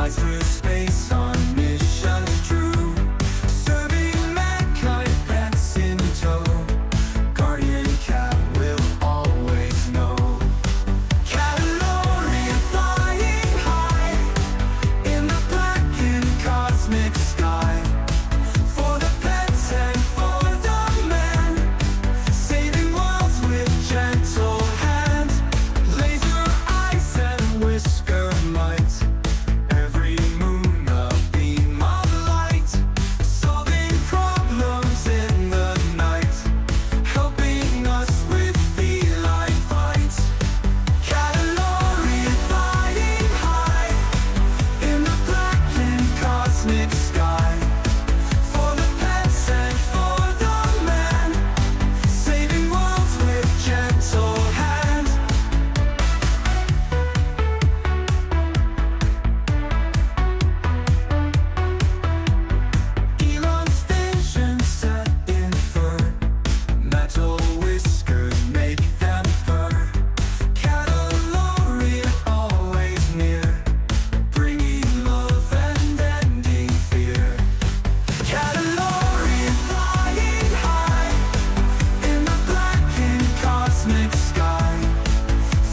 flies through space on missions true, serving mankind pets in tow. Guardian cat will always know. Catalorian flying high in the black and cosmic sky. For the pets and for the men, saving worlds with gentle hand. Laser eyes and whisker might, every moon a beam of light. Solving problems in the night, helping us with feline fight. Catalorian flying high in the black and cosmic sky. For the pets and for the men, saving worlds with gentle hand. Elon's vision set in fur, metal whiskers make them purr. Catalorian always near, bringing love and ending fear. Catalorian flying high in the black and cosmic sky.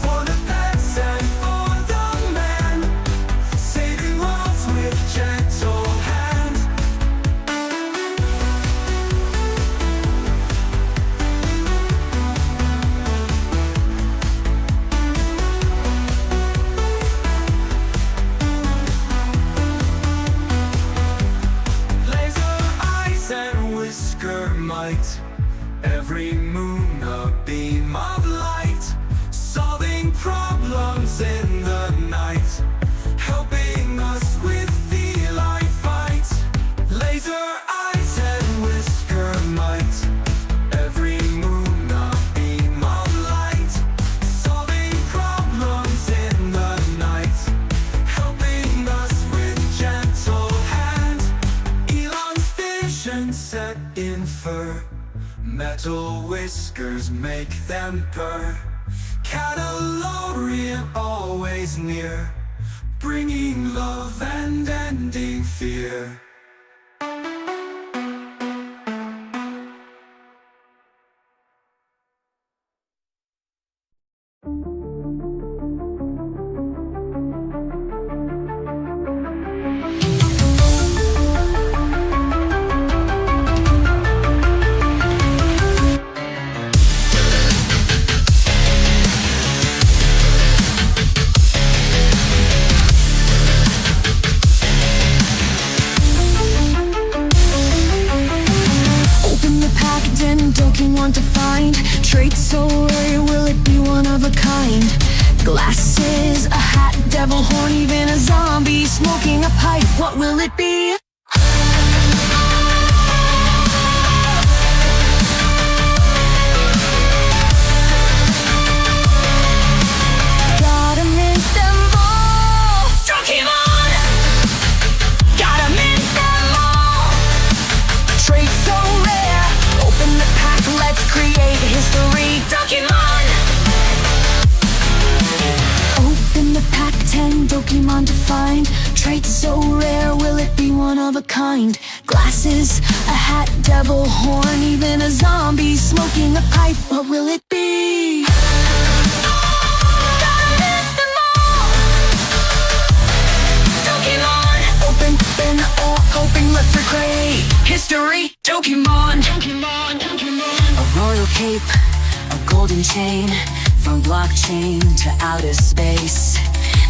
For the pets and for the men, saving worlds with gentle hand. Laser eyes and whisker might, every moon a beam of light. Solving problems in the night, helping us with feline fight. Laser eyes and whisker might, every moon a beam of light. Solving problems in the night, helping us with gentle hand. Elon's vision set in fur, metal whiskers make them purr. Catalorian always near, bringing love and ending fear. Open the package and don't you want to find traits so rare, will it be one of a kind? Glasses, a hat, devil horn, even a zombie smoking a pipe. What will it be? Gotta mint them all. Drunk him on. Gotta mint them all. Traits so rare. Open the pack, let's create history. Drunk him on. Open the pack, 10 Pokemon to find. Traits so rare, will it be one of a kind? Glasses, a hat, devil horn, even a zombie smoking a pipe. What will it be? Gotta mint them all. Pokemon. Open or hoping, let's recreate history. Pokemon. A royal cape, a golden chain, from blockchain to outer space.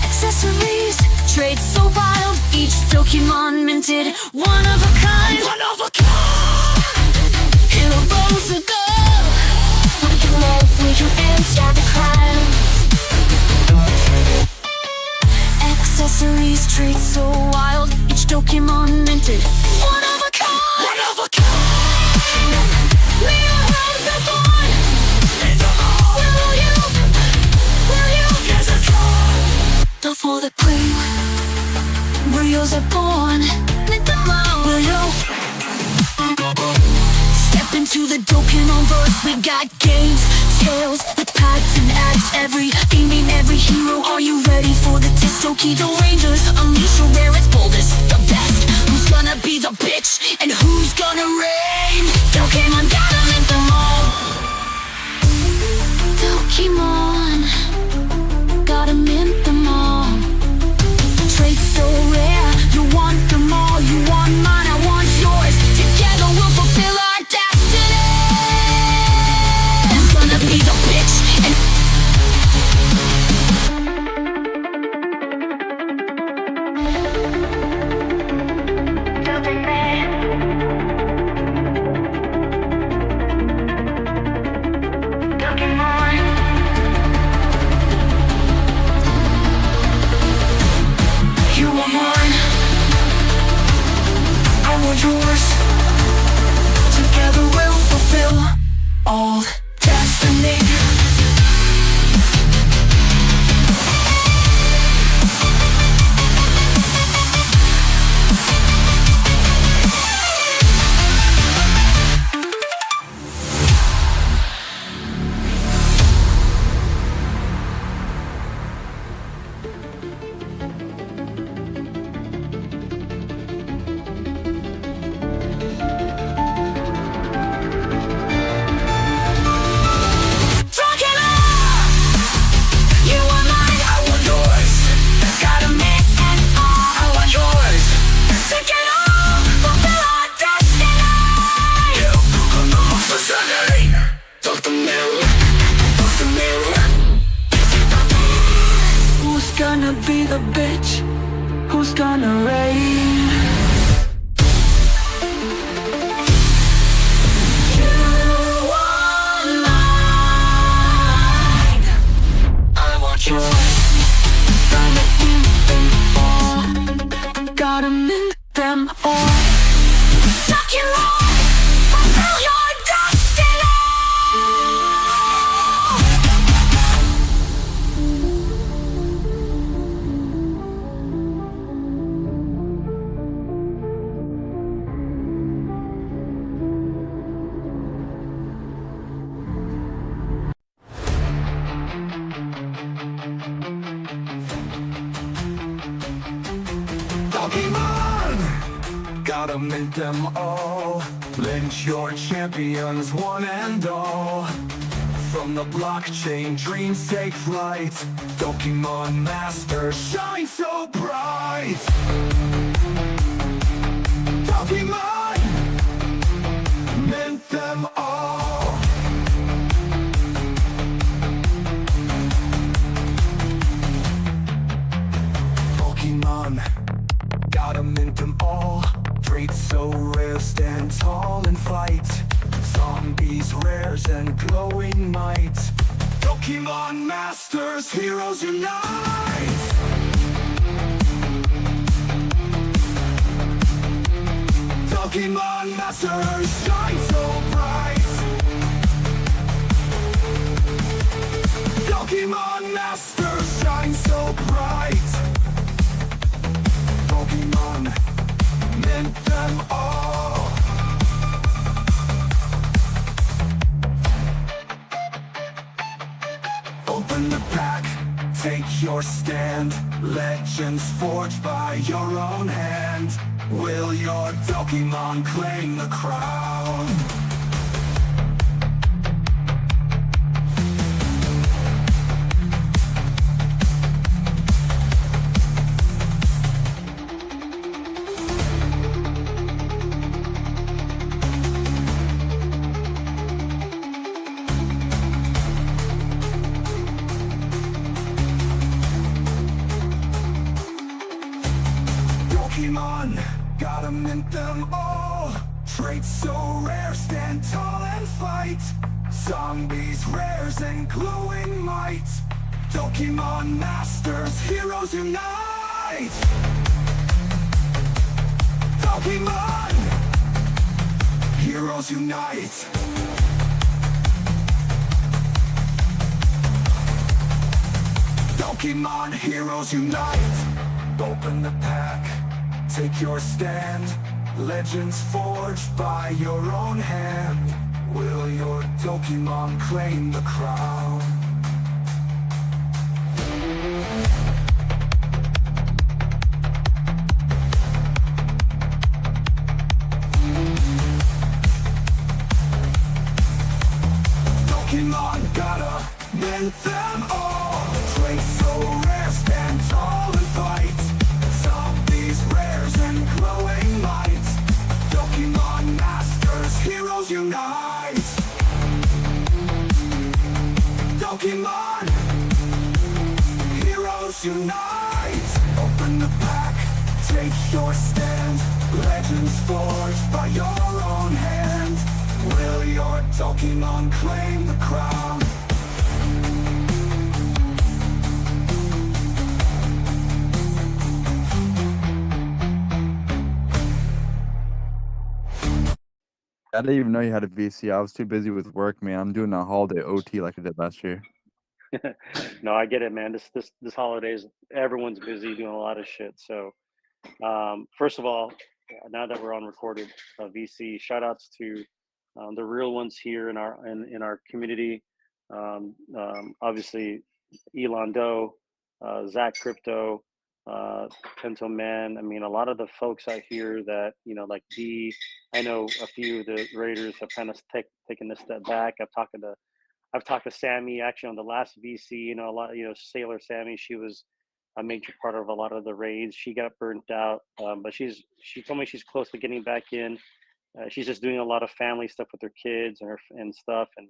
Accessories, traits so wild, each Pokemon minted, one of a kind. Heroes above, we can love, we can enter the crowd. Accessories, traits so wild, each Pokemon minted, one of a kind. Heroes are born. Will you guess a call? For the queen, Rios are born. Will you step into the Pokemon verse? We got games, tales, with packs and ads. Every theme, every hero. Are you ready for the Dogs of Elon Rangers? Unleash your rarest who's gonna reign? You want mine, I want yours. Gotta mint them all. Suck you all, fulfill your destiny. Pokemon! Gotta mint them all. Lynch your champions, one and all. From the blockchain, dreams take flight. Pokemon Master, shine so bright. Pokemon! Mint them all. Pokemon, gotta mint them all. Traits so rare, stand tall and fight. Zombies, rares, and glowing might. Pokemon Masters, heroes unite. Pokemon Masters, shine so bright. Pokemon Masters, shine so bright. Pokemon, mint them all. Open the pack, take your stand. Legends forged by your own hand. Will your Pokemon claim the crown? Pokemon, gotta mint them all. Traits so rare, stand tall and fight. Zombies, rares, and glowing might. Pokemon Masters, heroes unite. Pokemon, heroes unite. Pokemon, heroes unite. Open the pack, take your stand. Legends forged by your own hand. Will your Pokemon claim the crown? Pokemon, gotta mint them all. Traits so rare, stand tall and fight. Zombies, rares, and glowing might. Pokemon Masters, heroes unite. Pokemon, heroes unite. Open the pack, take your stand. Legends forged by your own hand. Will your Pokemon claim the crown? I didn't even know you had a VC. I was too busy with work, man. I'm doing a holiday OT like I did last year. No, I get it, man. This holidays, everyone's busy doing a lot of shit. So, first of all, now that we're on recorded VC, shout outs to the real ones here in our community. Obviously, Elon Doe, Zach Crypto, Pento Man. I mean, a lot of the folks out here that like D. I know a few of the Raiders have kind of taken a step back. I've talked to Sammy actually on the last VC. A lot. Sailor Sammy. She was a major part of a lot of the raids. She got burnt out, but she told me she's close to getting back in. She's just doing a lot of family stuff with her kids and stuff. And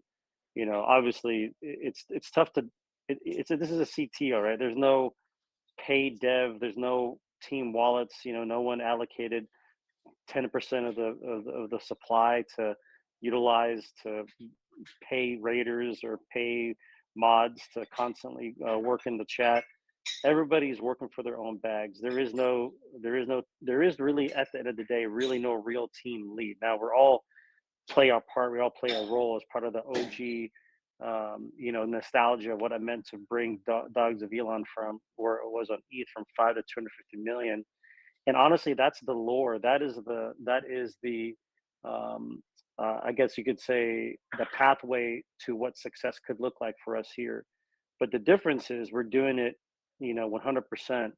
obviously it's tough to. This is a CTO, right? There's no paid dev. There's no team wallets. No one allocated 10% of the supply to utilize to pay raiders or pay mods to constantly work in the chat. Everybody's working for their own bags. There is really, at the end of the day, really no real team lead. Now we're all play our part. We all play a role as part of the OG, nostalgia of what I meant to bring Dogs of Elon from where it was on ETH from 5 to 250 million. And honestly, that's the lore. That is the I guess you could say the pathway to what success could look like for us here. But the difference is we're doing it, 100%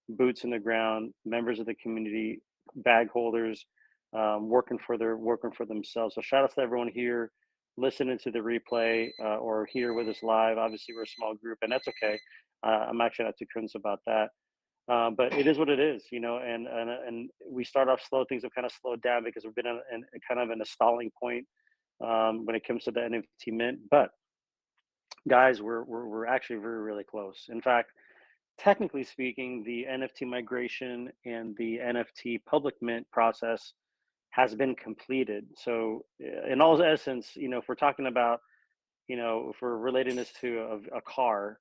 boots in the ground, members of the community, bag holders, working for themselves. So shout out to everyone here listening to the replay or here with us live. Obviously, we're a small group, and that's okay. I'm actually not too concerned about that. But it is what it is, and we start off slow. Things have kind of slowed down because we've been in kind of in a stalling point when it comes to the NFT mint. But guys, we're actually very, really close. In fact, technically speaking, the NFT migration and the NFT public mint process has been completed. So, in all essence, if we're talking about, if we're relating this to a car,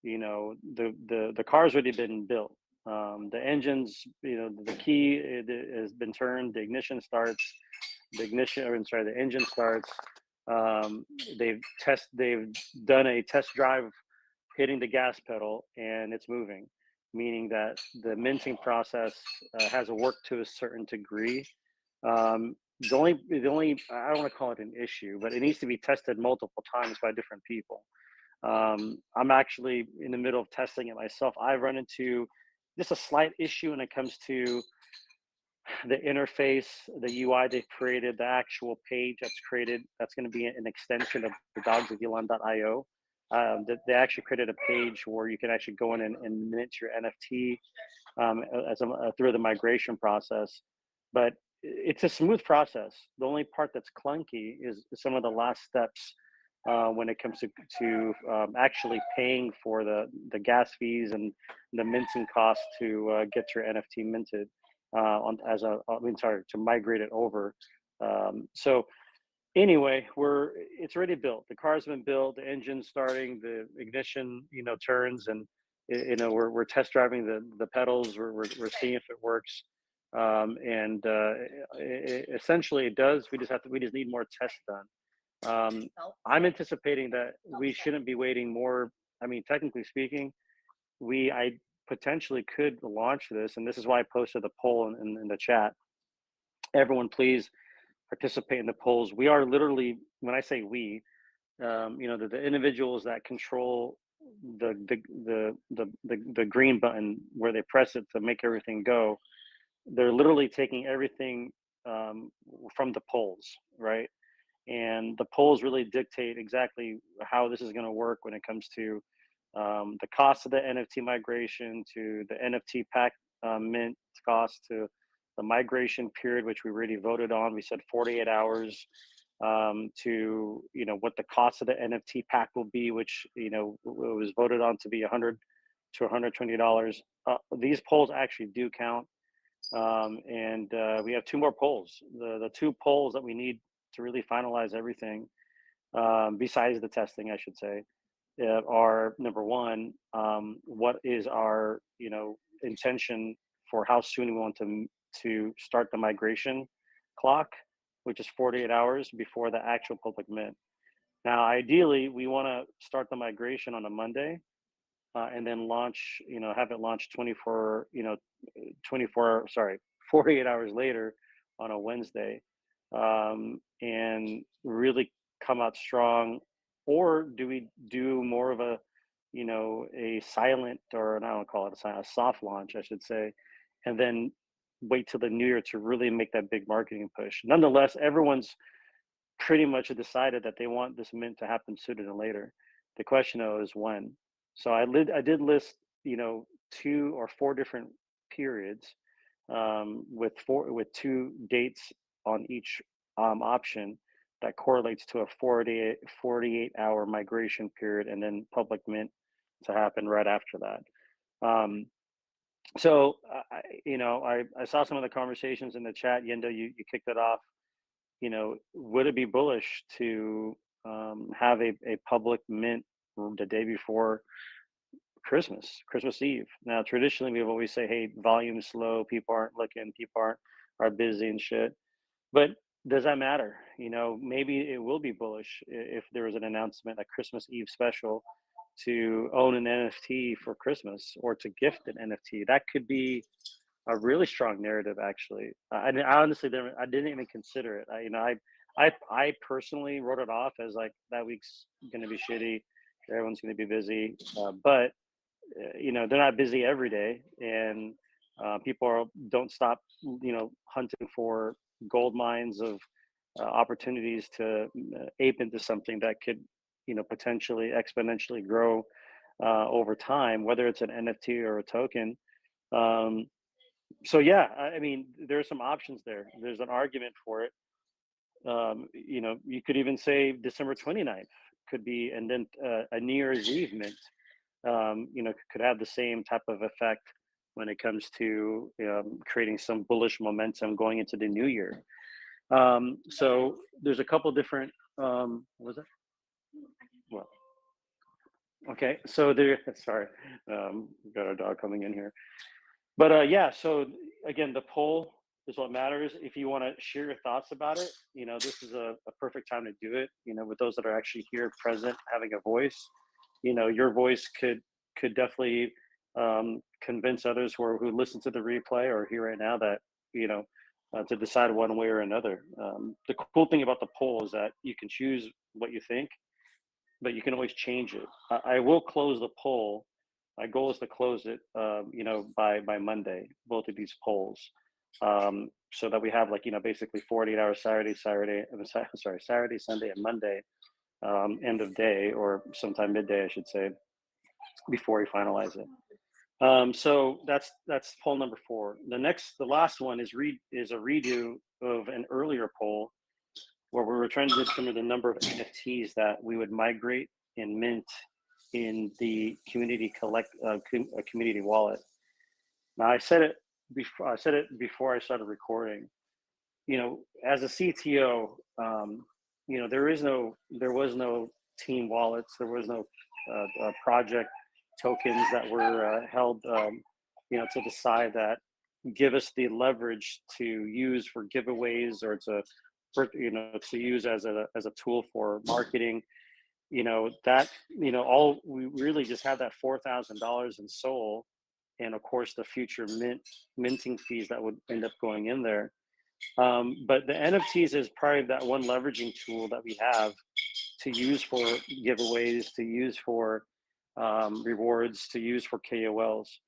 the car's already been built. The engines, the key has been turned. The ignition starts. The engine starts. They've done a test drive, hitting the gas pedal, and it's moving, meaning that the minting process has worked to a certain degree. The only I don't want to call it an issue, but it needs to be tested multiple times by different people. I'm actually in the middle of testing it myself. I've run into just a slight issue when it comes to the interface, the UI they've created, the actual page that's created. That's going to be an extension of the dogsofelon.io. They actually created a page where you can actually go in and mint your NFT through the migration process. But it's a smooth process. The only part that's clunky is some of the last steps when it comes to actually paying for the gas fees and the minting costs to get your NFT minted to migrate it over. So anyway, it's already built. The car's been built, the engine's starting, the ignition, turns, and we're test driving the pedals. We're seeing if it works. Essentially it does. We just need more tests done. I'm anticipating that we shouldn't be waiting more. I mean, technically speaking, I potentially could launch this, and this is why I posted the poll in the chat. Everyone, please participate in the polls. We are literally, when I say we, the individuals that control the green button where they press it to make everything go, they're literally taking everything from the polls, right? And the polls really dictate exactly how this is going to work when it comes to the cost of the NFT migration, to the NFT pack mint cost, to the migration period, which we already voted on. We said 48 hours, to what the cost of the NFT pack will be, which it was voted on to be $100 to $120. These polls actually do count, and we have two more polls. The two polls that we need to really finalize everything, besides the testing, I should say, are number one, what is our intention for how soon we want to start the migration clock, which is 48 hours before the actual public mint. Now, ideally, we want to start the migration on a Monday, and then launch, have it launched 48 hours later on a Wednesday, and really come out strong. Or do we do more of a silent, or I don't call it a soft launch, I should say, and then wait till the new year to really make that big marketing push? Nonetheless, everyone's pretty much decided that they want this mint to happen sooner than later. The question though is when. So I did list 2 or 4 different periods, with 2 dates on each option that correlates to a 48-hour migration period, and then public mint to happen right after that. So I saw some of the conversations in the chat. Yendo, you kicked it off. Would it be bullish to have a public mint the day before Christmas Eve? Now, traditionally, we've always say, hey, volume's slow, people aren't looking, people are busy and shit. But does that matter? Maybe it will be bullish if there was an announcement, a Christmas Eve special, to own an NFT for Christmas or to gift an NFT. That could be a really strong narrative, actually. I honestly didn't even consider it. I personally wrote it off as like that week's going to be shitty. Everyone's going to be busy, but they're not busy every day, and don't stop hunting for gold mines of opportunities to ape into something that could potentially exponentially grow over time, whether it's an NFT or a token. So yeah, I mean, there are some options there. There's an argument for it. You could even say December 29th could be, and then a New Year's Eve mint could have the same type of effect when it comes to creating some bullish momentum going into the new year. So there's a couple different, what was it? Well, okay. So there, sorry, we've got our dog coming in here. But yeah, so again, the poll is what matters. If you want to share your thoughts about it, this is a perfect time to do it. With those that are actually here present, having a voice, your voice could definitely convince others who listen to the replay or here right now that to decide one way or another. The cool thing about the poll is that you can choose what you think, but you can always change it. I will close the poll. My goal is to close it, by Monday, both of these polls, so that we have basically 48 hours Saturday, Sunday, and Monday, end of day or sometime midday, I should say, before we finalize it. So that's poll number 4. The last one is a redo of an earlier poll where we were trying to determine the number of NFTs that we would migrate and mint in the community community wallet. Now I said it before I started recording. As a CTO, there was no team wallets, there was no project tokens that were held, to the side that give us the leverage to use for giveaways or to use as a tool for marketing. All we really just have that $4,000 in SOL, and of course the future minting fees that would end up going in there. But the NFTs is probably that one leveraging tool that we have to use for giveaways, to use for rewards, to use for KOLs.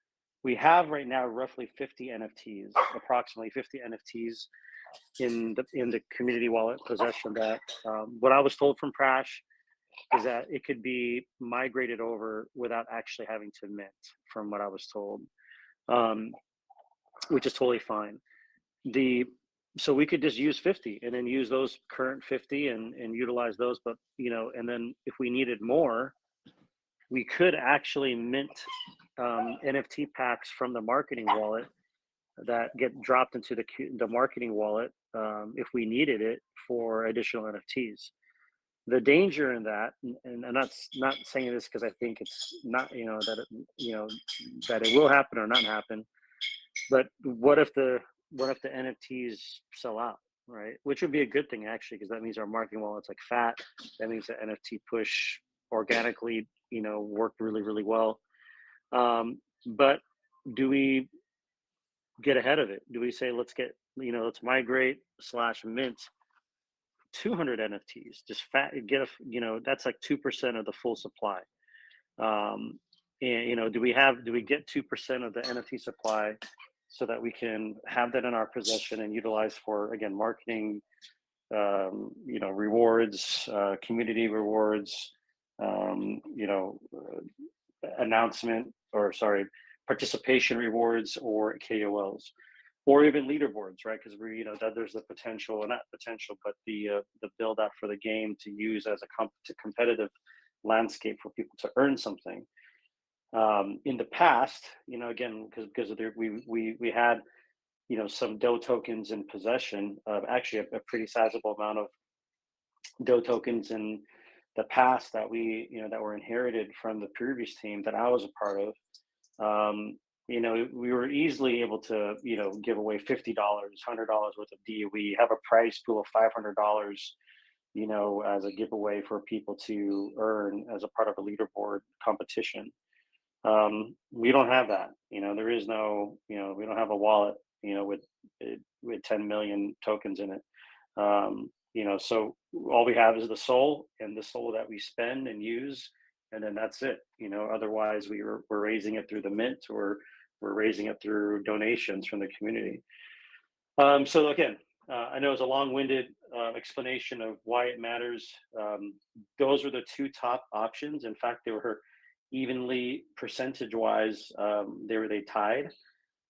We have right now roughly 50 NFTs, approximately 50 NFTs in the community wallet possession. That what I was told from Prash is that it could be migrated over without actually having to mint, from what I was told, which is totally fine. So we could just use 50 and then use those current 50 and utilize those. But, and then if we needed more, we could actually mint NFT packs from the marketing wallet that get dropped into the marketing wallet if we needed it for additional NFTs. The danger in that, and I'm not saying this because I think it's not, that it will happen or not happen, but what if the NFTs sell out, right? Which would be a good thing, actually, because that means our marketing wallet's like fat. That means the NFT push organically, worked really, really well. But do we get ahead of it? Do we say, let's migrate / mint 200 NFTs, just that's like 2% of the full supply. And do we get 2% of the NFT supply so that we can have that in our possession and utilize for, again, marketing, rewards, community rewards, participation rewards or KOLs, or even leaderboards, right? Because that there's the potential, not potential, but the build out for the game to use as a competitive landscape for people to earn something. In the past, again, because of we had, some DOE tokens in possession of actually a pretty sizable amount of DOE tokens in the past that that were inherited from the previous team that I was a part of. We were easily able to, give away $50, $100 worth of DOE, have a prize pool of $500, as a giveaway for people to earn as a part of a leaderboard competition. We don't have that. There is no, we don't have a wallet, with 10 million tokens in it. So all we have is the soul, and the soul that we spend and use, and then that's it. Otherwise we're raising it through the mint, or we're raising it through donations from the community. So again, I know it's a long-winded explanation of why it matters. Those were the two top options. In fact, they were evenly percentage-wise. They tied.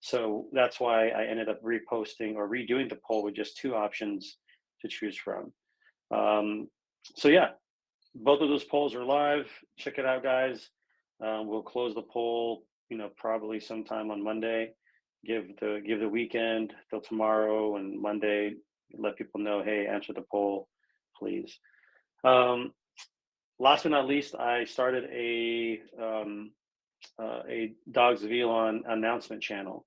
So that's why I ended up reposting or redoing the poll with just two options to choose from. So yeah, both of those polls are live. Check it out, guys. We'll close the poll, probably sometime on Monday. Give the weekend till tomorrow and Monday. Let people know, hey, answer the poll, please. Last but not least, I started a Dogs of Elon announcement channel.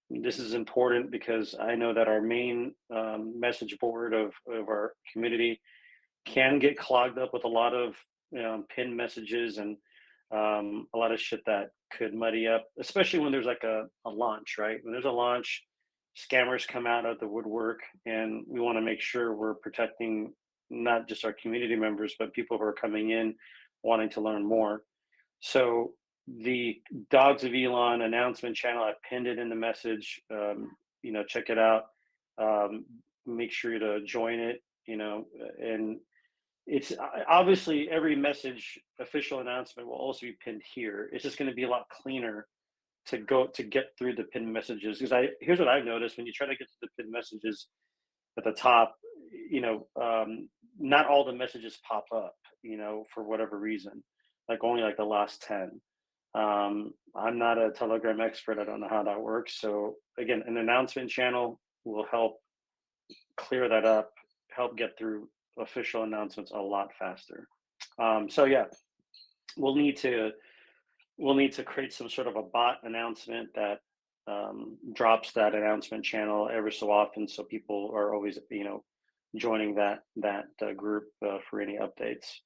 This is important because I know that our main message board of our community can get clogged up with a lot of pinned messages and a lot of shit that could muddy up, especially when there's like a launch, right? When there's a launch, scammers come out of the woodwork, and we want to make sure we're protecting not just our community members, but people who are coming in wanting to learn more. So the Dogs of Elon announcement channel, I pinned it in the message. Check it out. Make sure to join it. And it's obviously every message official announcement will also be pinned here. It's just going to be a lot cleaner to get through the pinned messages, because here's what I've noticed: when you try to get to the pinned messages at the top, not all the messages pop up, for whatever reason, like only like the last 10. I'm not a Telegram expert. I don't know how that works. So again, an announcement channel will help clear that up, help get through official announcements a lot faster. So yeah, we'll need to create some sort of a bot announcement that drops that announcement channel every so often, so people are always joining that group for any updates.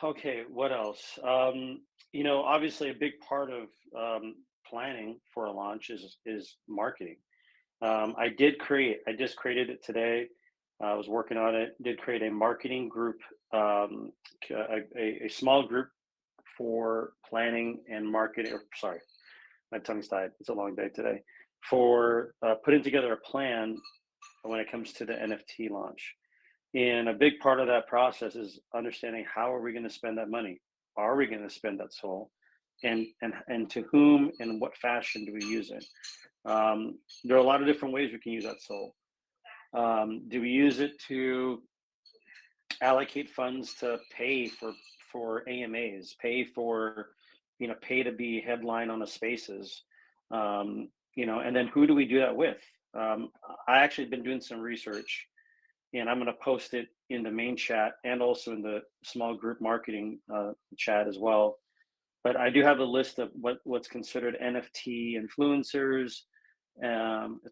Okay, what else? Obviously a big part of planning for a launch is marketing. I just created it today. I was working on it. Did create a marketing group, a small group for planning and marketing. Or, sorry, my tongue's tied. It's a long day today. For putting together a plan when it comes to the NFT launch. And a big part of that process is understanding, how are we going to spend that money? Are we going to spend that soul? And to whom and what fashion do we use it? There are a lot of different ways we can use that soul. Do we use it to allocate funds to pay for AMAs, pay to be headline on the spaces, and then who do we do that with? I actually been doing some research, and I'm going to post it in the main chat and also in the small group marketing chat as well. But I do have a list of what's considered NFT influencers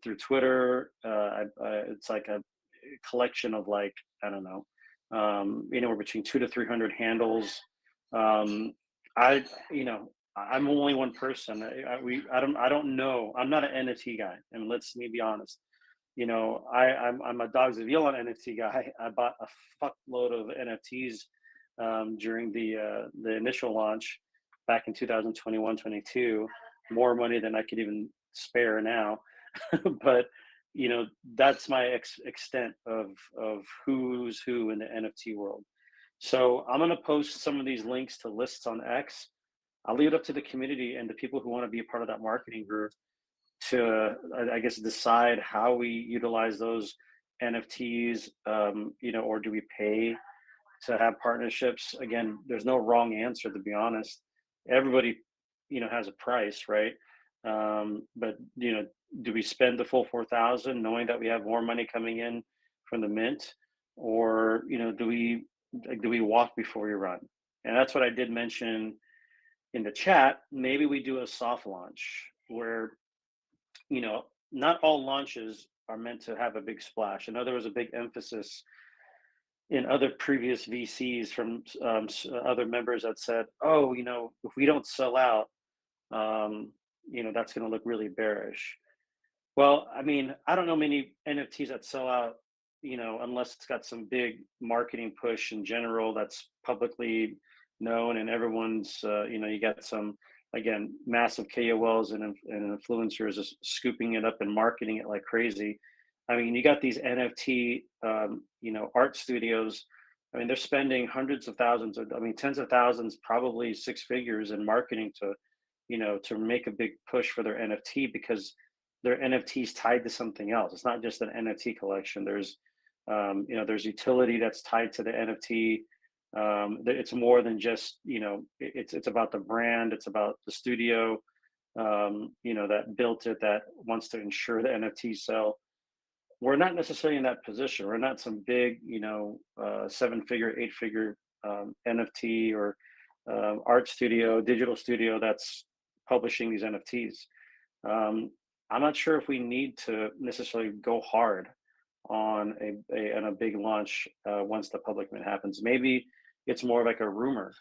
through Twitter. It's like a collection of, like, I don't know, anywhere between 200 to 300 handles. I'm only one person. I don't know. I'm not an NFT guy, and let's me be honest. I'm a Dogs of Elon NFT guy. I bought a fuckload of NFTs during the initial launch back in 2021-22. More money than I could even spare now. But that's my extent of who's who in the NFT world. So I'm going to post some of these links to lists on X. I'll leave it up to the community and the people who want to be a part of that marketing group to, I guess, decide how we utilize those NFTs, or do we pay to have partnerships? Again, there's no wrong answer, to be honest. everybody, has a price, right? But do we spend the full 4,000 knowing that we have more money coming in from the mint, or do we walk before we run? And that's what I did mention in the chat. Maybe we do a soft launch where, not all launches are meant to have a big splash. I know there was a big emphasis in other previous VCs from other members that said, "Oh, if we don't sell out, that's going to look really bearish." Well, I mean, I don't know many NFTs that sell out, unless it's got some big marketing push in general that's publicly known and everyone's, you got some, again, massive KOLs and influencers just scooping it up and marketing it like crazy. I mean, you got these NFT, art studios. I mean, they're spending hundreds of thousands, I mean, tens of thousands, probably six figures in marketing to make a big push for their NFT, because their NFTs tied to something else. It's not just an NFT collection. There's utility that's tied to the NFT. It's more than just, it's about the brand. It's about the studio, that built it, that wants to ensure the NFTs sell. We're not necessarily in that position. We're not some big, seven-figure, eight-figure NFT or art studio, digital studio that's publishing these NFTs. I'm not sure if we need to necessarily go hard on a big launch once the public mint happens. Maybe it's more like a rumor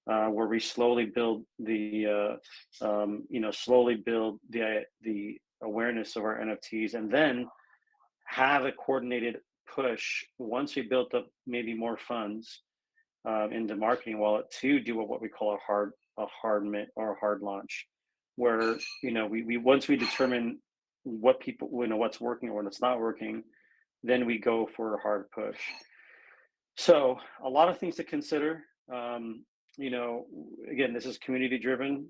where we slowly build the the awareness of our NFTs, and then have a coordinated push once we built up maybe more funds in the marketing wallet to do what we call a hard mint or a hard launch, where we once we determine what people what's working or what's not working, then we go for a hard push. So a lot of things to consider. Again, this is community driven.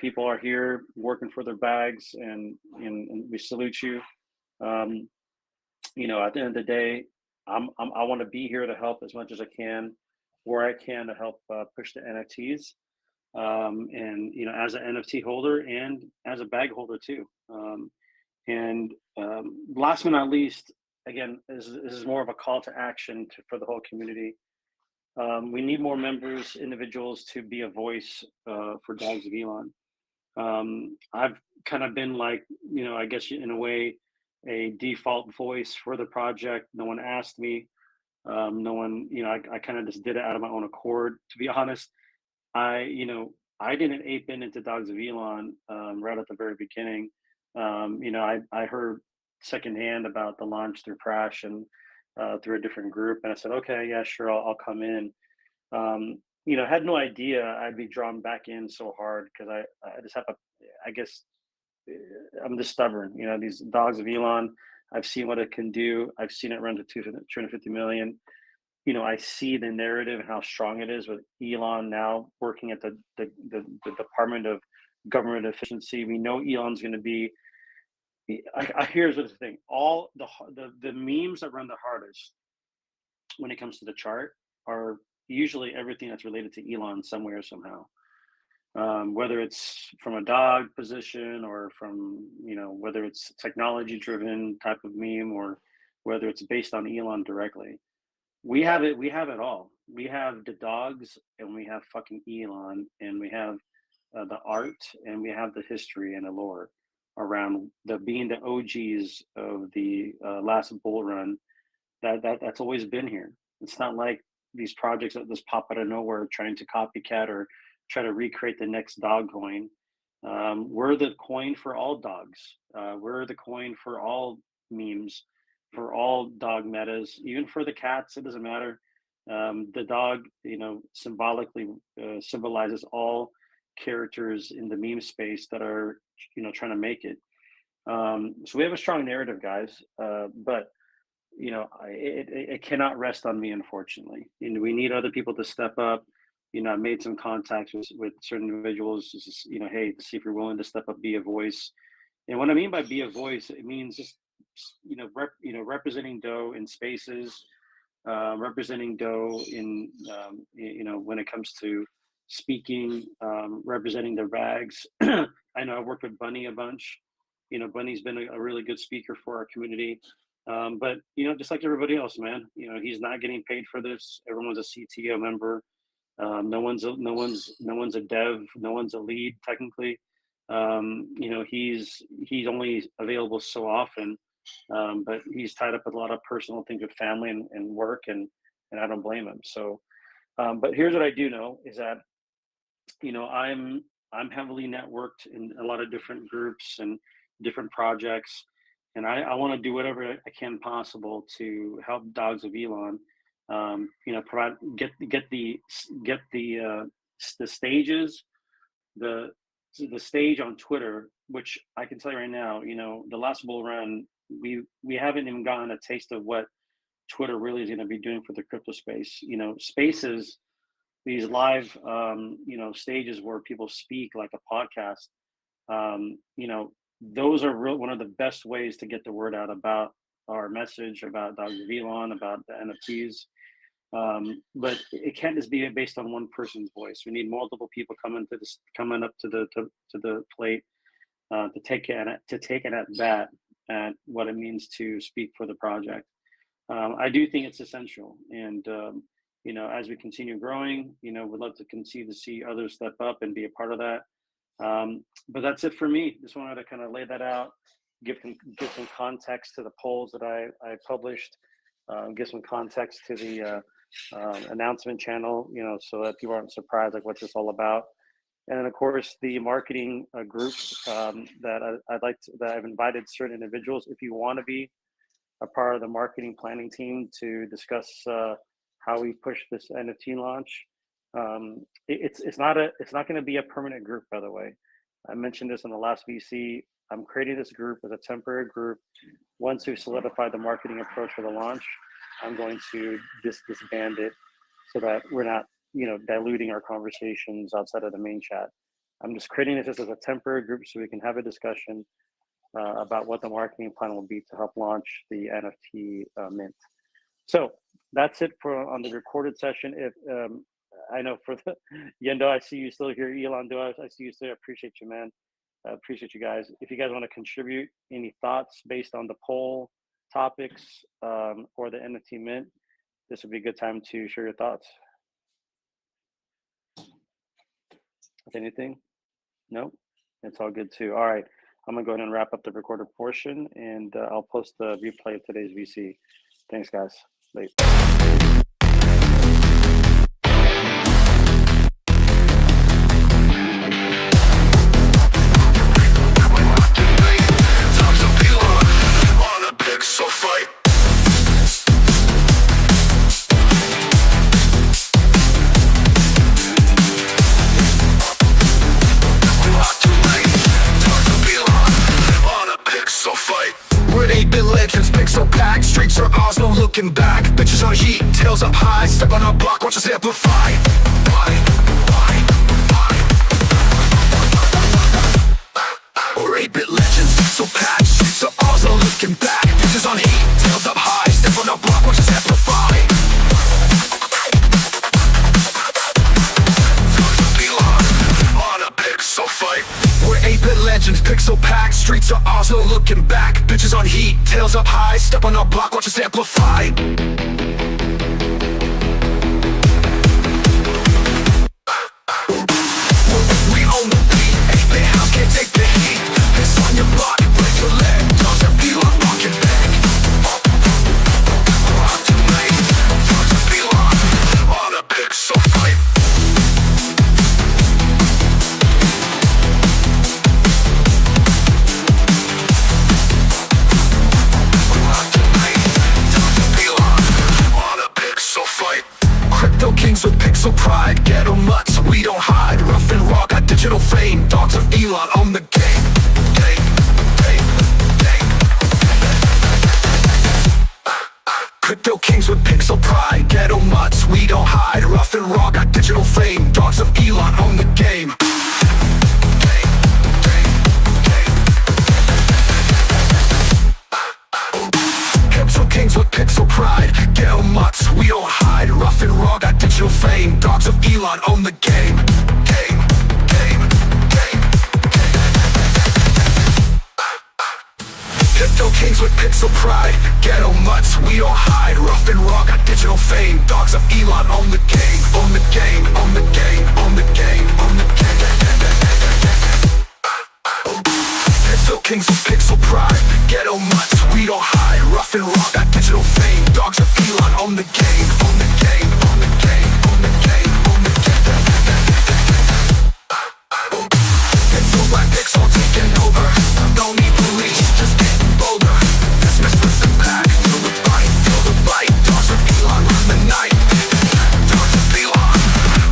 People are here working for their bags, and we salute you. At the end of the day, I want to be here to help as much as I can, where I can, to help push the NFTs. And as an NFT holder and as a bag holder too. And last but not least, again, this is more of a call to action for the whole community. We need more members, individuals, to be a voice for Dogs of Elon. I've kind of been like, I guess in a way, a default voice for the project. No one asked me. No one, I kind of just did it out of my own accord, to be honest. I didn't ape into Dogs of Elon right at the very beginning. I heard secondhand about the launch through Prash and through a different group, and I said, okay, yeah, sure, I'll come in. Had no idea I'd be drawn back in so hard, because I just have I guess I'm just stubborn. These Dogs of Elon, I've seen what it can do. I've seen it run to 250 million. I see the narrative and how strong it is with Elon now working at the Department of Government Efficiency. We know Elon's going to be. Here's the thing: all the memes that run the hardest when it comes to the chart are usually everything that's related to Elon some way or somehow. Whether it's from a dog position, or from whether it's technology driven type of meme, or whether it's based on Elon directly. We have it all. We have the dogs, and we have fucking Elon, and we have the art, and we have the history and the lore around being the OGs of the last bull run. That's always been here. It's not like these projects that just pop out of nowhere trying to copycat or try to recreate the next dog coin. We're the coin for all dogs. We're the coin for all memes, for all dog metas, even for the cats. It doesn't matter. The dog, symbolically symbolizes all characters in the meme space that are, trying to make it. So we have a strong narrative, guys. But it cannot rest on me, unfortunately. We need other people to step up. I made some contacts with certain individuals. Just, hey, to see if you're willing to step up, be a voice. And what I mean by be a voice, it means just representing DOE in spaces, representing DOE in when it comes to speaking, representing their bags. I know I've worked with Bunny a bunch. You know, Bunny's been a really good speaker for our community. But you know, just like everybody else, man, you know, he's not getting paid for this. Everyone's a CTO member. No one's a dev. No one's a lead technically. You know, he's only available so often, but he's tied up with a lot of personal things with family and work, and I don't blame him. So, but here's what I do know is that, you know, I'm heavily networked in a lot of different groups and different projects, and I want to do whatever I can possible to help Dogs of Elon. You know, get the stages, the stage on Twitter, which I can tell you right now, you know, the last bull run, we haven't even gotten a taste of what Twitter really is going to be doing for the crypto space. You know, spaces, these live, you know, stages where people speak like a podcast. You know, those are one of the best ways to get the word out about our message, about Dogs of Elon, about the NFTs. But it can't just be based on one person's voice. We need multiple people coming up to the plate, to take an at bat at what it means to speak for the project. I do think it's essential, and you know, as we continue growing, you know, we'd love to continue to see others step up and be a part of that. But that's it for me. Just wanted to kind of lay that out, give some context to the polls that I published, give some context to the announcement channel, you know, so that people aren't surprised like what this all about. And then of course the marketing groups that I've invited certain individuals. If you want to be a part of the marketing planning team to discuss how we push this NFT launch, it's not going to be a permanent group, by the way. I mentioned this in the last VC. I'm creating this group as a temporary group. Once we solidify the marketing approach for the launch, I'm going to disband it so that we're not, you know, diluting our conversations outside of the main chat. I'm just creating this as a temporary group so we can have a discussion about what the marketing plan will be to help launch the NFT mint. So that's it for on the recorded session. If I know for the Yendo, I see you still here. Elon, do I see you still? I appreciate you, man. I appreciate you guys. If you guys want to contribute any thoughts based on the poll topics or the NFT mint, this would be a good time to share your thoughts. Anything? No, it's all good too. All right, I'm gonna go ahead and wrap up the recorded portion, and I'll post the replay of today's VC. Thanks, guys. Late. Dogs of Elon on a pixel fight. We're 8-bit legends, pixel packed. Streets are ours, no looking back. Bitches on heat, tails up high. Step on our block, watch us amplify. We're 8-bit legends, pixel packed. Streets are ours, no looking back. Bitches on heat, tails up high. Step on our block, watch us amplify. Dogs of Elon on a pixel fight. We're 8-bit legends, pixel packed. Streets are ours, no looking back. Bitches on heat, tails up high. Step on our block, watch us amplify. We own the beat, 8-bit house can't take the heat. Piss on your block, break your leg. Dogs of Elon walking back. Too late. Dogs of Elon on a pixel fight. Crypto kings with pixel pride. Ghetto mutts, we don't hide. Rough and raw, got digital fame. Dogs of Elon on the game. Crypto kings with pixel pride. Ghetto mutts, we don't hide. Rough and raw, got digital fame. Dogs of Elon on the game. Crypto kings with pixel pride. Ghetto mutts, we don't hide. Rough and raw, got digital fame. Dogs of Elon on the game. Crypto kings with pixel pride. Ghetto mutts, we don't hide. Rough and raw, got digital fame. Dogs of Elon on the game. On the game, on the game, on the game, on the game. Crypto kings with pixel pride. Ghetto mutts, we don't hide. Rough and raw, got digital fame. Dogs of Elon on the game. On the game, on the game, on the game, on the game. Pixel by pixel taking over. Don't need police, just getting bolder. Dismiss with the pack, feel the bite, feel the bite. Dogs of Elon run the night. Dogs of Elon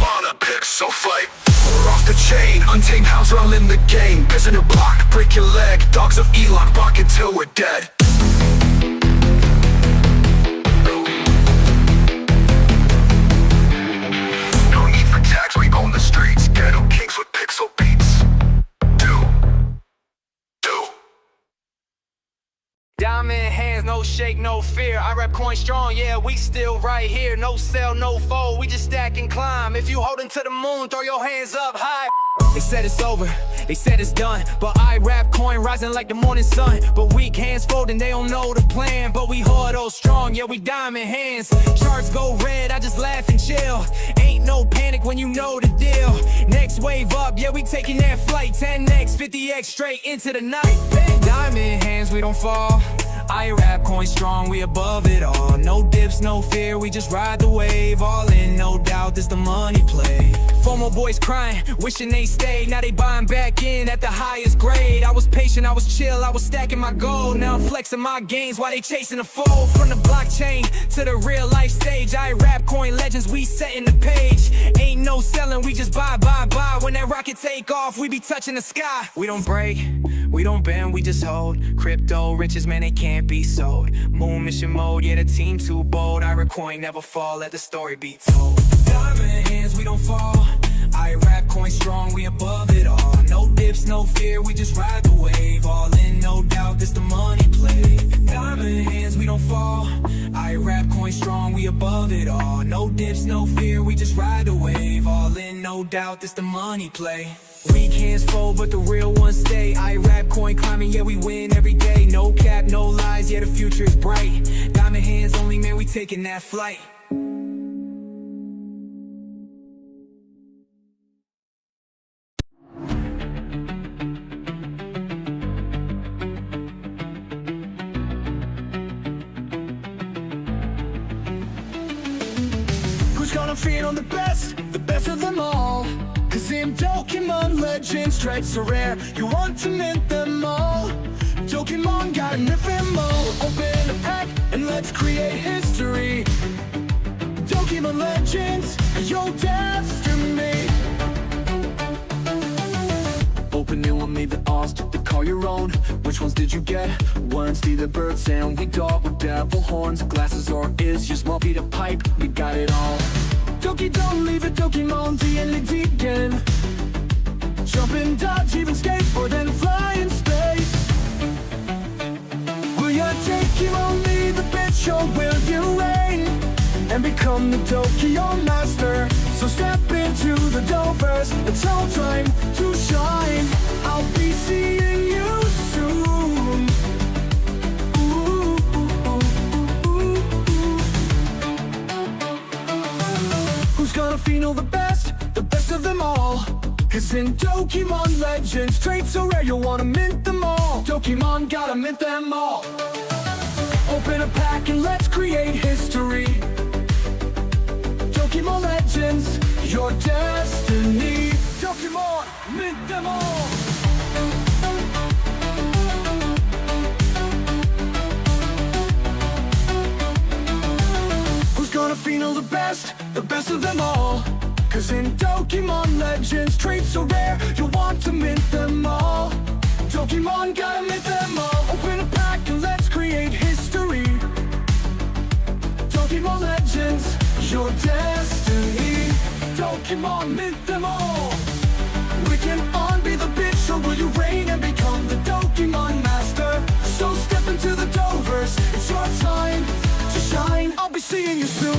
on a pixel fight. We're off the chain, untamed hounds all in the game. Prisoner block, break your leg. Dogs of Elon bark until we're dead. No need for tags, we own the streets. Ghetto kings with pixel beats. Do. Diamond hands, no shake, no fear. I rap coin strong, yeah, we still right here. No sell, no fold, we just stack and climb. If you holding to the moon, throw your hands up high. They said it's over, they said it's done, but I rap coin rising like the morning sun. But weak hands folding, they don't know the plan. But we huddle strong, yeah, we diamond hands. Charts go red, I just laugh and chill. Ain't no panic when you know the deal. Next wave up, yeah, we taking that flight. 10x, 50x straight into the night. Diamond hands, we don't fall. I rap coin strong, we above it all. No dips, no fear, we just ride the wave. All in, no doubt, this the money play. FOMO boys crying, wishing they stayed. Now they buying back in at the highest grade. I was patient, I was chill, I was stacking my gold. Now I'm flexing my gains while they chasing the fold. From the blockchain to the real life stage, I rap coin legends, we setting the page. Ain't no selling, we just buy. When that rocket take off, we be touching the sky. We don't break, we don't bend, we just hold. Crypto riches, man, they can't be sold. Moon mission mode, yeah, the team too bold. I rap coin never fall, let the story be told. Diamond hands, we don't fall. I rap coin strong, we above it all. No dips, no fear, we just ride the wave. All in, no doubt, this the money play. Diamond hands, we don't fall. I rap coin strong, we above it all. No dips, no fear, we just ride the wave. All in, no doubt, this the money play. Weak hands fold, but the real ones stay. I rap coin climbing, yeah, we win every day. No cap, no lies, yeah, the future is bright. Diamond hands only, man, we taking that flight. Who's gonna feel the best of them all? Cause in Pokemon Legends, traits are rare. You want to mint them all. Pokemon got an FMO. Open a pack and let's create history. Pokemon Legends, your destiny. Open new one, made the odds to call your own. Which ones did you get? One's the birds and we dog with devil horns. Glasses or is just more beat a pipe. We got it all. Doki don't leave it, Pokemon D&D again. Jump and dodge, even skateboard and fly in space. Will you take you only the bitch or will you reign? And become the Tokyo master. So step into the Doverse, it's all time to shine. I'll be seeing you soon. Ooh, ooh, ooh, ooh. Who's gonna feel the best of them all? Cause in Pokemon Legends, traits so rare you'll wanna mint them all. Pokemon gotta mint them all. Open a pack and let's create history. Pokemon Legends, your destiny. Pokemon, mint them all. Who's gonna feel the best of them all? Cause in Pokemon Legends, traits so rare, you'll want to mint them all. Pokemon gotta mint them all. Open a pack and let's create history. Pokemon Legends, your destiny. Pokemon, mint them all. We can on be the bitch, or will you reign and become the Pokemon master? So step into the Doverse, it's your time to shine. I'll be seeing you soon.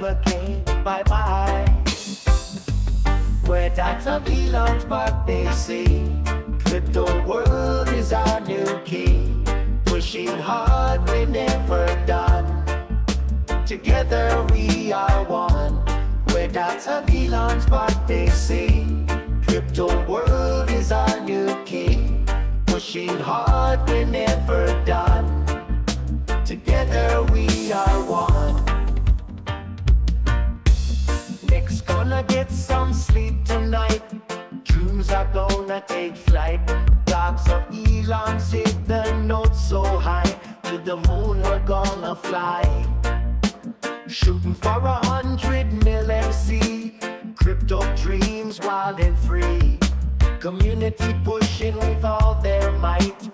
ever came. Bye bye. Where Dogs of Elon's birthday scene. Crypto world is our new king. Pushing hard, we're never done. Together we are one. We're Dogs of Elon's birthday scene. Crypto world is our new king. Pushing hard, we're never done. Together we are one. Nick's gonna get some sleep tonight. Dreams are gonna take flight. Dogs of Elon hit the note so high. To the moon we're gonna fly. Shooting for 100 mil MC. Crypto dreams wild and free. Community pushing with all their might.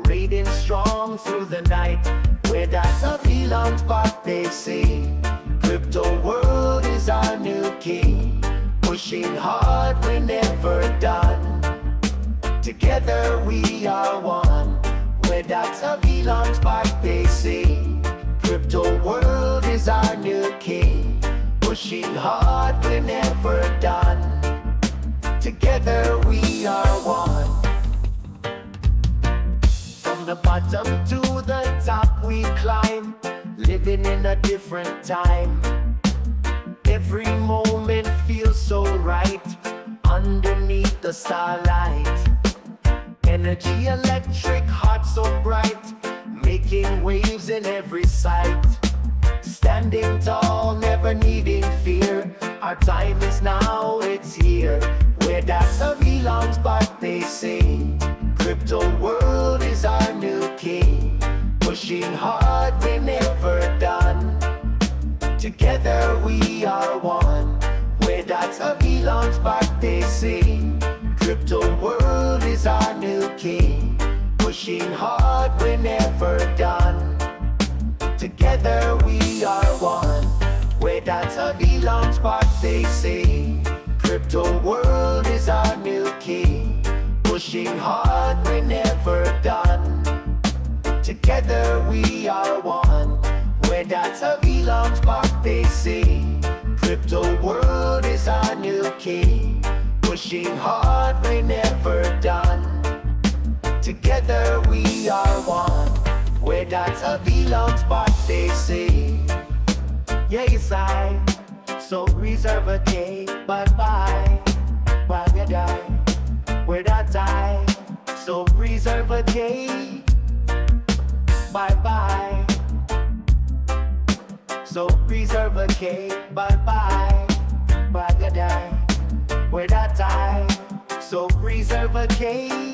Raiding strong through the night. Where Dogs of Elon's birthday scene. Crypto world is our new king. Pushing hard, we're never done. Together we are one. We're Dogs of Elon's birthday scene. Crypto world is our new king. Pushing hard, we're never done. Together we are one. From the bottom to the top we climb. Living in a different time. Every moment feels so right. Underneath the starlight. Energy electric, heart so bright. Making waves in every sight. Standing tall, never needing fear. Our time is now, it's here. Where Dogs of Elon's birthday scene. Crypto world is our new king. Pushing hard, we're never done. Together we are one. Where Dogs of Elon's birthday scene. Crypto world is our new king. Pushing hard, we're never done. Together we are one. Where Dogs of Elon's birthday scene. Crypto world is our new king. Pushing hard, we're never done. Together we are one. Where Dogs of Elon's birthday scene. Crypto world is our new king. Pushing hard, we're never done. Together we are one. Where Dogs of Elon's birthday scene. Yes, I so reserve a cake. Bye bye. While you die. Where that I so reserve a cake. Bye bye. So reserve a cake. Bye bye. While you die. Where that I so reserve a cake.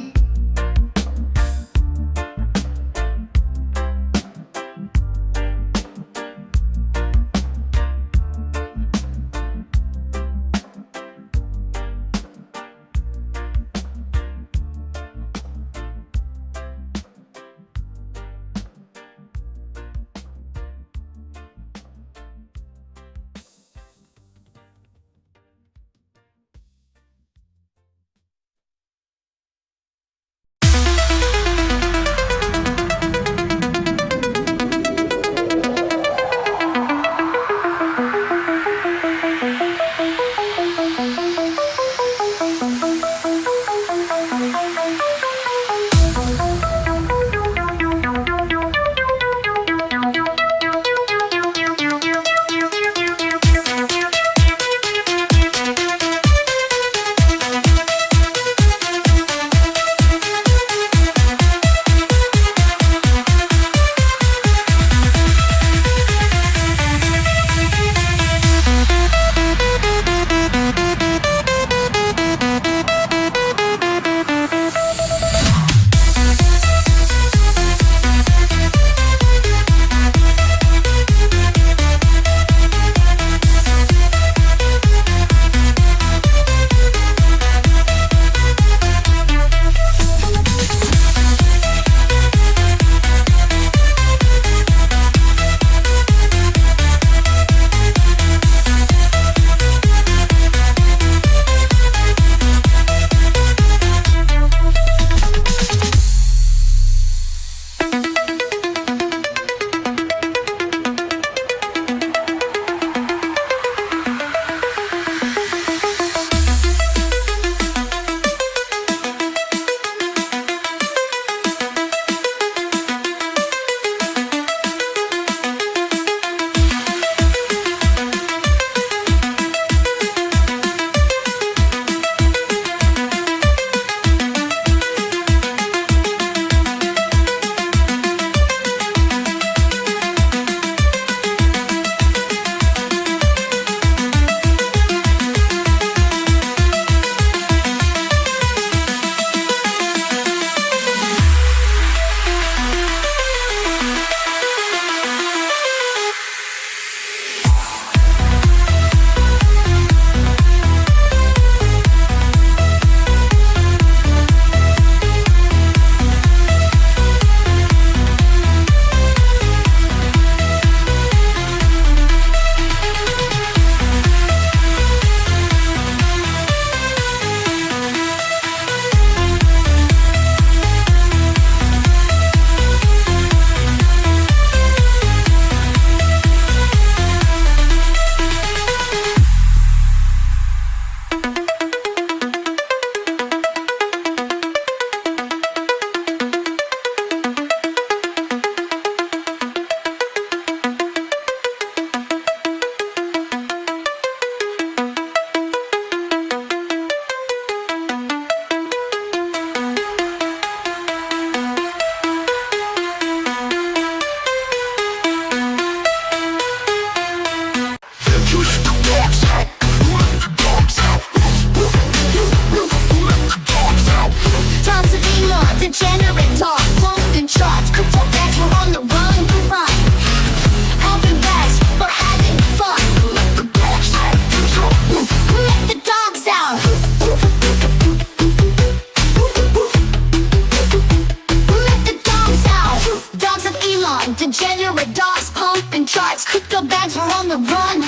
Crypto bags, we're on the run.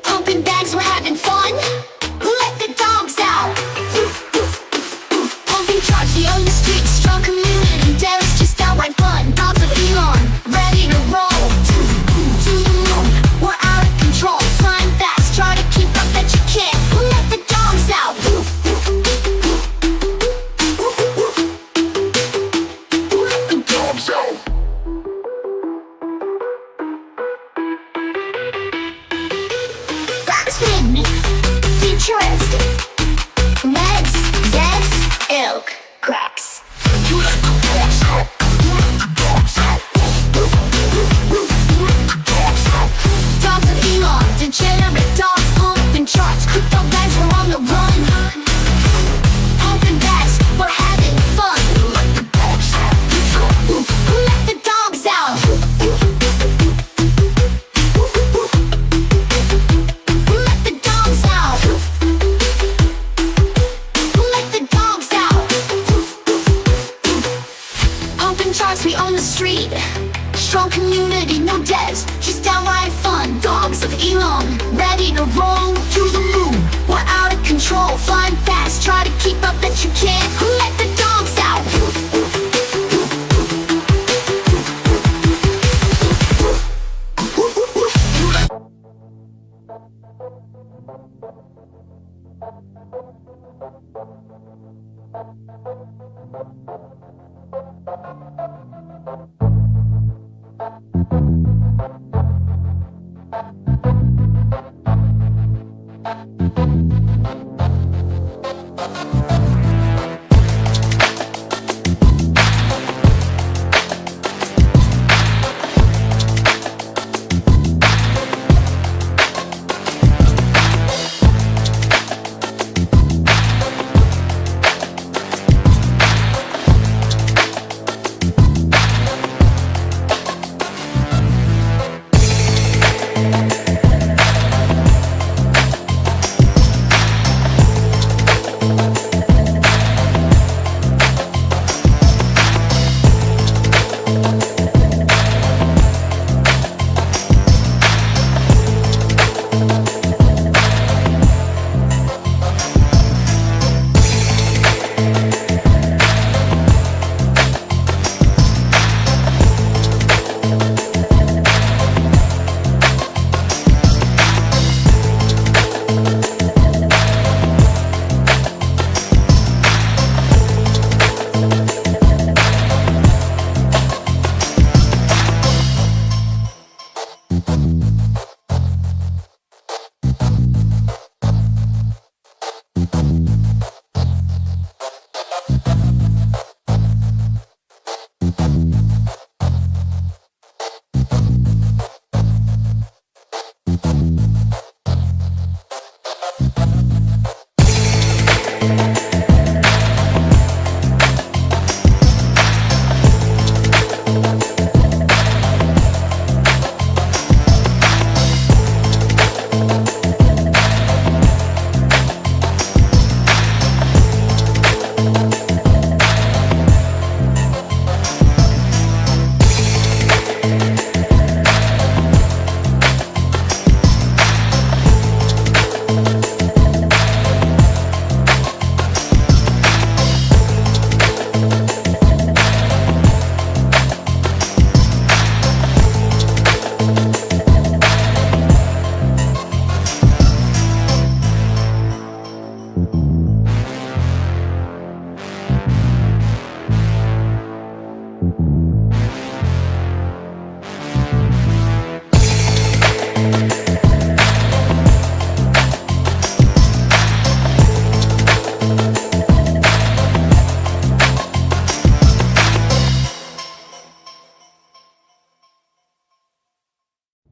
Pumping bags, we're having fun. Let the dogs out. Pumping charts, we own the streets. Strong community, devs, just outright fun. Dogs of Elon, ready to roll. To the moon, we're out of control. Flying fast, try to keep up that you can't. Let the dogs out. Let the dogs out. Batsman, futuristic, meds, zeds, ilk, cracks. Let the dogs out. Let the dogs out. Let the dogs out. Dogs of Elon, degenerate dogs, pumping charts. Crypto bags, we're on the run. Pumping bags, we're having fun. Let the dogs out. Let the dogs out. Let the dogs out. Let the dogs out. Pumping charts, we own the street. Strong community, no devs, just downright fun. Dogs of Elon, ready to roll to the moon. We're out of control, flying fast, try to keep up that you can't. Let the dogs out.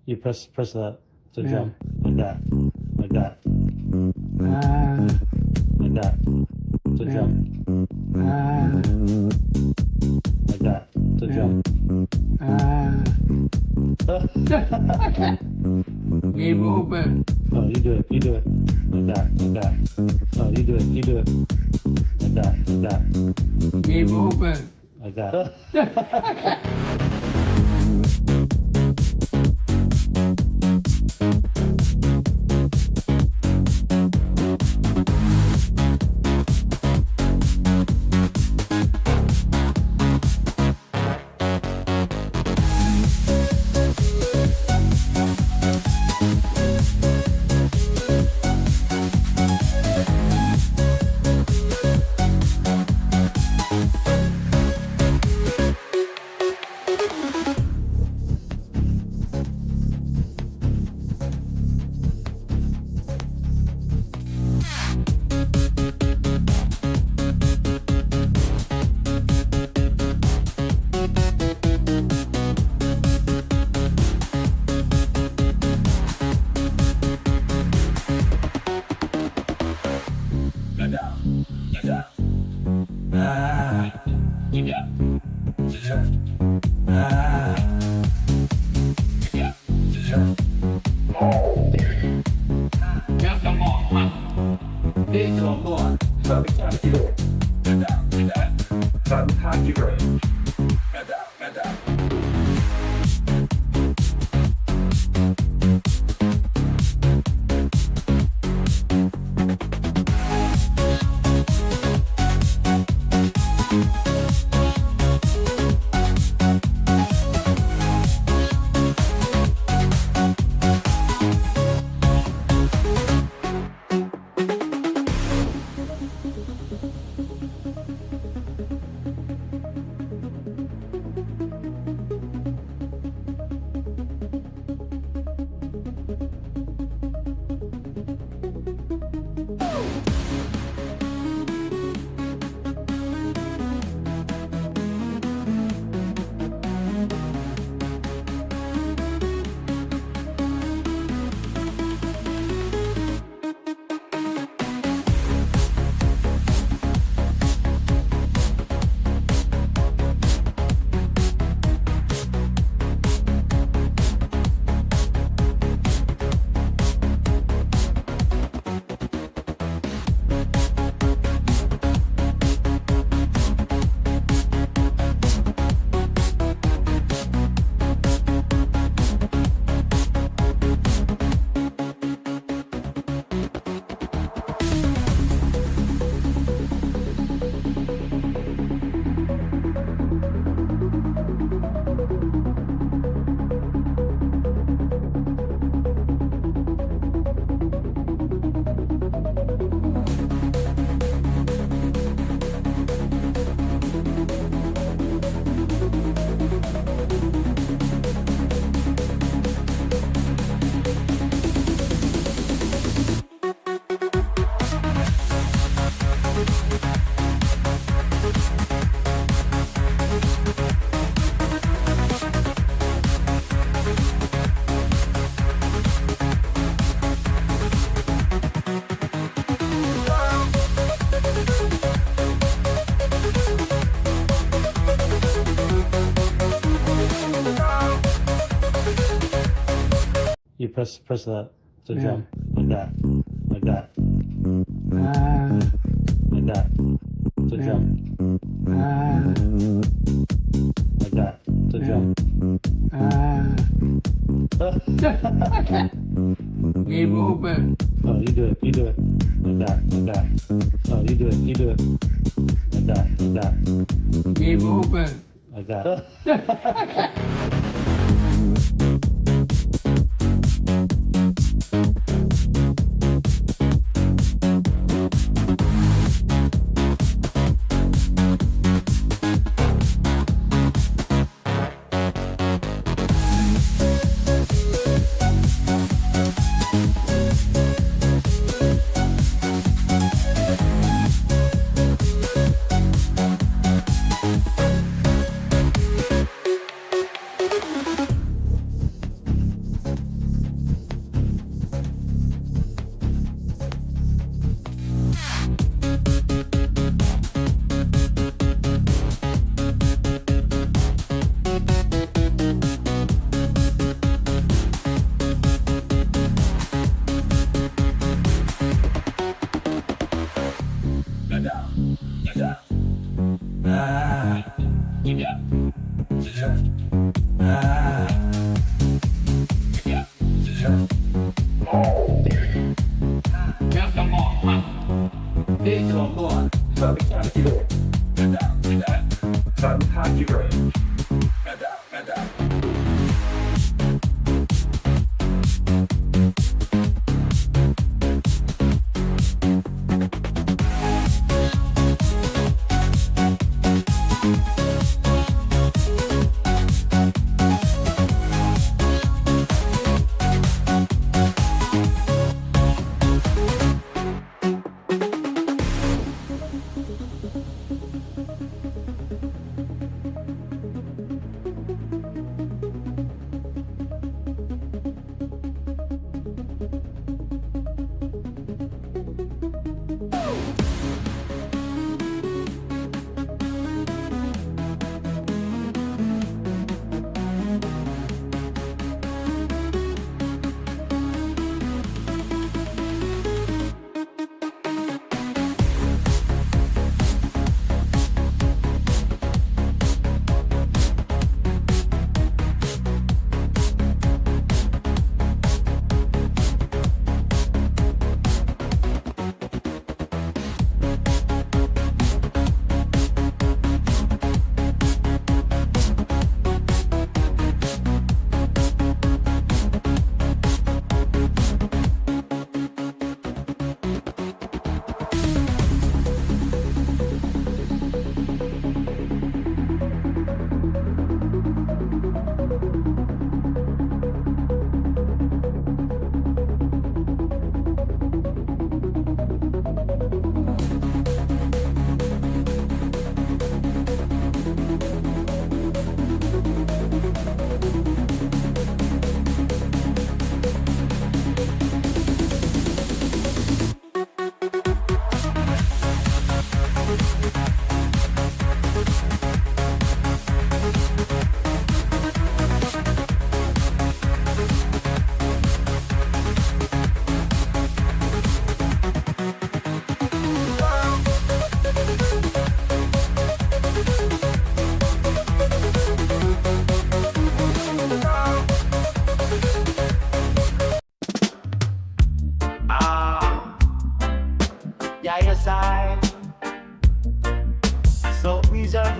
You press that to jump like that, like that, like that to jump, like that to jump. Game over. Oh, you do it, like that, like that. Oh, you do it, like that, like that, Game over. like that. 要怎么嘛？别走路啊！You press that to jump like that, like that, like that to jump, like that to jump. Game over. Oh, you do it like that, like that. Oh, you do it like that, like that, Game over. like that.要怎么嘛？别走路啊！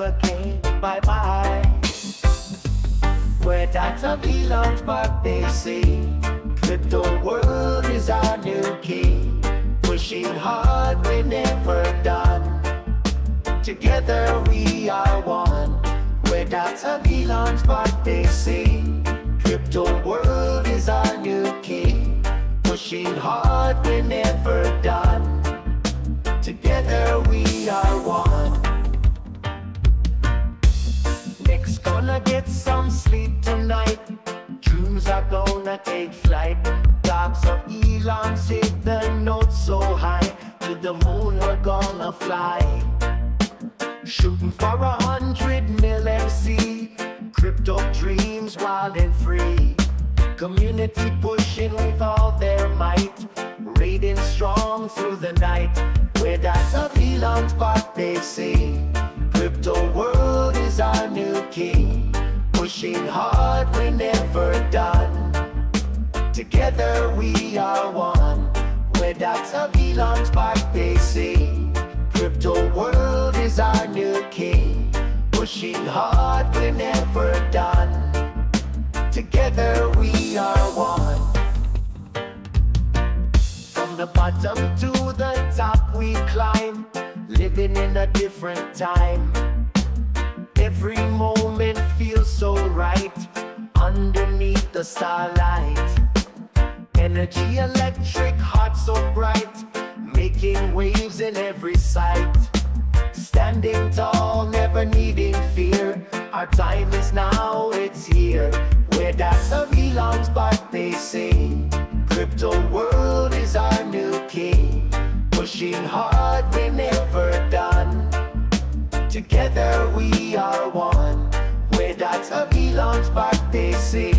ever came. Bye bye. Where Dogs of Elon's but they say crypto world is our new king. Pushing hard, we're never done. Together we are one. Where Dogs of Elon's but they say crypto world is our new king. Pushing hard, we're never done. Together we are one. Nick's gonna get some sleep tonight. Dreams are gonna take flight. Dogs of Elon hit the note so high. To the moon we're gonna fly. Shooting for 100 mil MC. Crypto dreams wild and free. Community pushing with all their might. Raiding strong through the night. Where Dogs of Elon's but they say crypto world is our new king. Pushing hard, we're never done. Together we are one. Where Dogs of Elon's but they say crypto world is our new king. Pushing hard, we're never done. Together we are one. From the bottom to the top we climb. Living in a different time. Every moment feels so right. Underneath the starlight. Energy electric, heart so bright. Making waves in every sight. Standing tall, never needing fear. Our time is now, it's here. Where Dogs of Elon's but they say crypto world is our new king. Pushing hard, we're never done. Together we are one. Where Dogs of Elon's but they say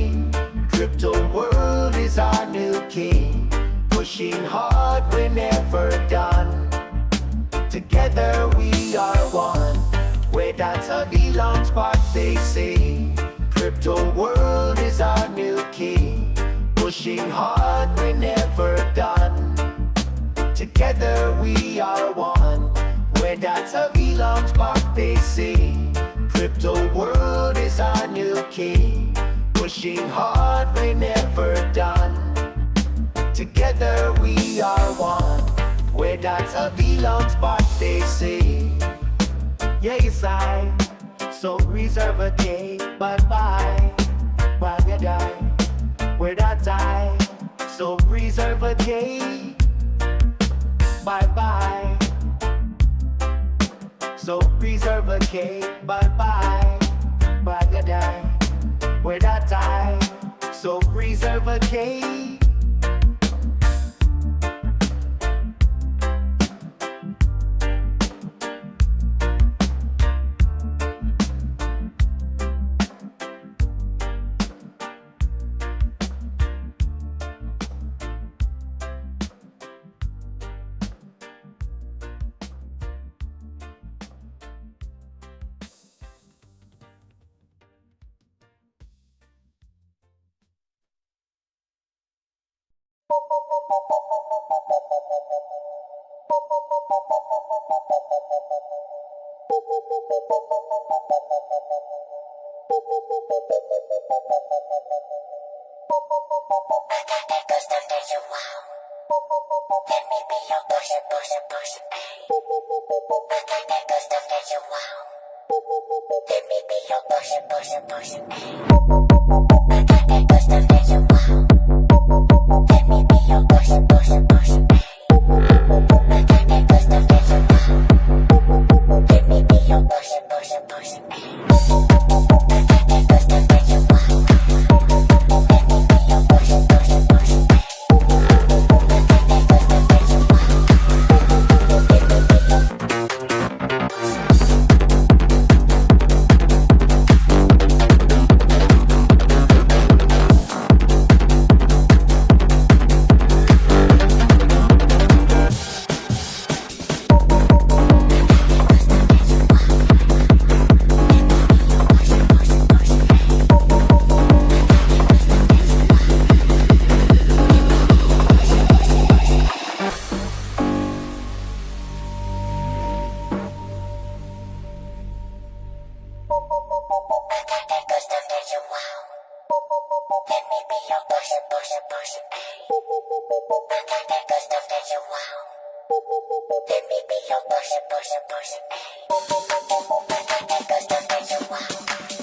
crypto world is our new king. Pushing hard, we're never done. Together we are one. Where Dogs of Elon's but they say crypto world is our new king. Pushing hard, we're never done. Together we are one. Where Dogs of Elon's but they say crypto world is our new king. Pushing hard, we're never done. Together we are one. Where Dogs of Elon's but they say yes I so reserve a day. Bye bye. While you die. Where that I so reserve a day. Bye bye. So reserve a cake. Bye bye. While you die. Where that I so reserve a cake. I got that good stuff that you want. Let me be your pusher, pusher, pusher, ayy. I got that good stuff that you want.